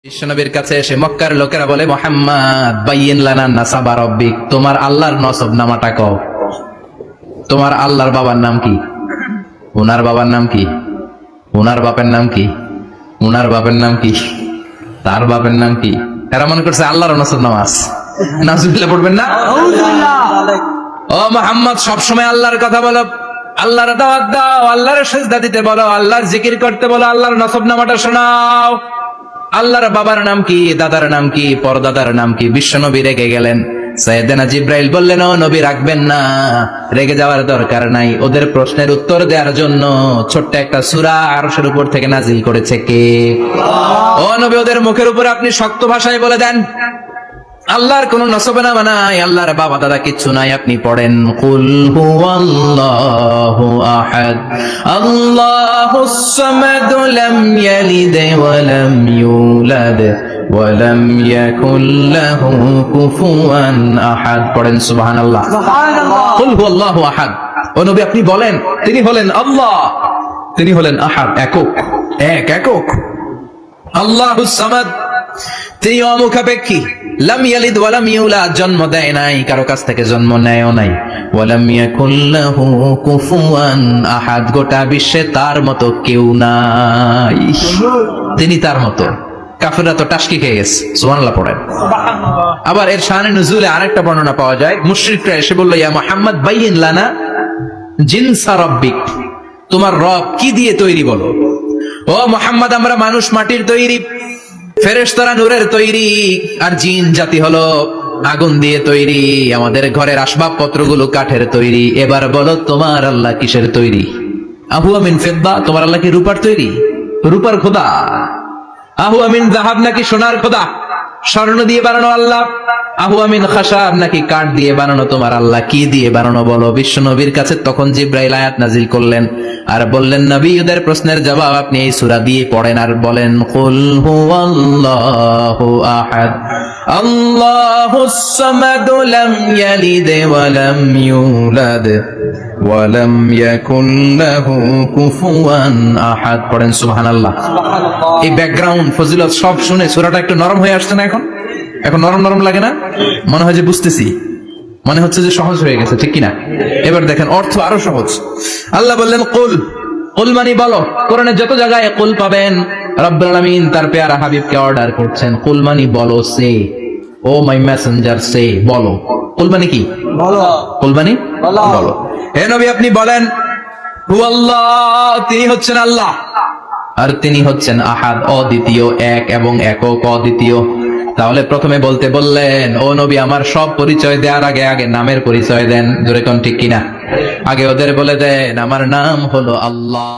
বিশ্বনবীর কাছে এসে মক্কার লোকেরা বলে, মুহাম্মদ বাইয়িন লানা নাসাবা রাব্বিক, তোমার আল্লাহর নসব নামাটা কও। তোমার আল্লাহর বাবার নাম কি? ওনার বাবার নাম কি? ওনার বাপের নাম কি? ওনার বাপের নাম কি? তার বাপের নাম কি? এরা মনে করছে আল্লাহর নসব নামাজ। নাউজুবিল্লাহ পড়বেন না? ও মুহাম্মদ, সবসময় আল্লাহর কথা বলো, আল্লাহর দাওয়াত দাও, আল্লাহর সিজদা দিতে বলো, আল্লাহর জিকির করতে বলো, আল্লাহর নসব নামাটা শোনাও। আল্লাহর বাবার নাম কি, দাদার নাম কি, পরদাদার নাম কি? বিশ্বনবী রেগে গেলেন। সাইয়েদনা জিব্রাইল বললেন, ও নবী রাখবেন না, রেগে যাওয়ার দরকার নাই। ওদের প্রশ্নের উত্তর দেওয়ার জন্য ছোট্ট একটা সূরা আরশের উপর থেকে নাজিল করেছে কে? ও নবী, ওদের মুখের উপর আপনি শক্ত ভাষায় বলে দেন, আল্লাহর কোন নসবনামা নাই, আল্লাহর বাবা দাদা কিচ্ছু নাই। আপনি পড়েন, কুল হুয়াল্লাহু আহাদ আল্লাহুস সামাদ লাম ইয়ালিদ ওয়া লাম ইউলাদ ওয়া লাম ইয়াকুল লাহু কুফুয়ান আহাদ। পড়েন সুবহানাল্লাহ। কুল হুয়াল্লাহু আহাদ। ও নবী আপনি বলেন, তিনি হলেন আল্লাহ, তিনি হলেন আহাদ, একক, একক। আল্লাহুস সামাদ, তিনি অমুখাপেক্ষী। লাম ইয়ালিদ ওয়া লাম ইউলাদ, জন্ম দেয় নাই, কারো কাছ থেকে জন্ম নেয়ও নাই। ওয়া লাম ইয়াকুল লাহু কুফুয়ান আহাদ, গোটা বিশ্বে তার মতো কেউ নাই, তিনি তার মতো। কাফেররা তো টাসকি খেয়ে গেছে। সুবহানাল্লাহ পড়েন। আবার এর শানে নুজুলে আরেকটা বর্ণনা পাওয়া যায়, মুশরিকরা এসে বলল, ইয়া মুহাম্মদ বাইয়িন লানা জিনসা রাব্বিক, তোমার রব কি দিয়ে তৈরি বলো। ও মুহাম্মদ, আমরা মানুষ মাটির তৈরি, ফেরেশতারা নূরের তৈরি, আর জিন জাতি হলো আগুন দিয়ে তৈরি, আমাদের ঘরের আসবাবপত্রগুলো কাঠের তৈরি। এবার বলো তোমার আল্লাহ কিসের তৈরি? আহুয়া মিন ফিদ্দা, তোমার আল্লাহ কি রূপার তৈরি? রূপার খোদা। আহুয়া মিন যাহাব, নাকি সোনার খোদা, স্বর্ণ দিয়ে বানানো আল্লাহ? আহুয়া মিন খাশাব, নাকি কাঠ দিয়ে বানানো তোমার আল্লাহ? কি দিয়ে বানানো বলো? বিশ্ব নবীর কাছে তখন জিব্রাইল আয়াত নাজিল করলেন আর বললেন, নবী ওদের প্রশ্নের জবাব আপনি এই সূরা দিয়ে পড়েন আর বলেন, কুল হুয়াল্লাহু আহাদ আল্লাহুস সামাদ লাম ইয়ালিদ ওয়া লাম ইউলাদ ওয়া লাম ইয়াকুল লাহু কুফুয়ান আহাদ। পড়েন সুবহানাল্লাহ। এই ব্যাকগ্রাউন্ড ফজিলত সব শুনে সূরাটা একটু নরম হয়ে আসছে না? এখন নরম নরম লাগে না? মনে হয় যে বুঝতেছি, মনে হচ্ছে যে সহজ হয়ে গেছে, ঠিক কিনা? এবার দেখেন অর্থ আরো সহজ। আল্লাহ বললেন কুল, কুল মানে বলো। কোরআনের যত জায়গায় কুল পাবেন, রব্বুল আলামিন তার পেয়ারা হাবিবকে অর্ডার করছেন, কুল মানে বলো, সে, ও মাই মেসেঞ্জার, সে, বলো। কুল মানে কি? বলো। কুল মানে বলো। হে নবী আপনি বলেন, হুয়াল্লাহ, তিনি হচ্ছেন আল্লাহ, আর তিনি হচ্ছেন আহাদ, অদ্বিতীয়, এক এবং একক, অদ্বিতীয়। তাহলে প্রথমে বলতে বললেন, ও নবী আমার সব পরিচয় দেওয়ার আগে আগে নামের পরিচয় দেন। জোরে কোন ঠিক কিনা? আগে ওদের বলে দেন আমার নাম হলো আল্লাহ।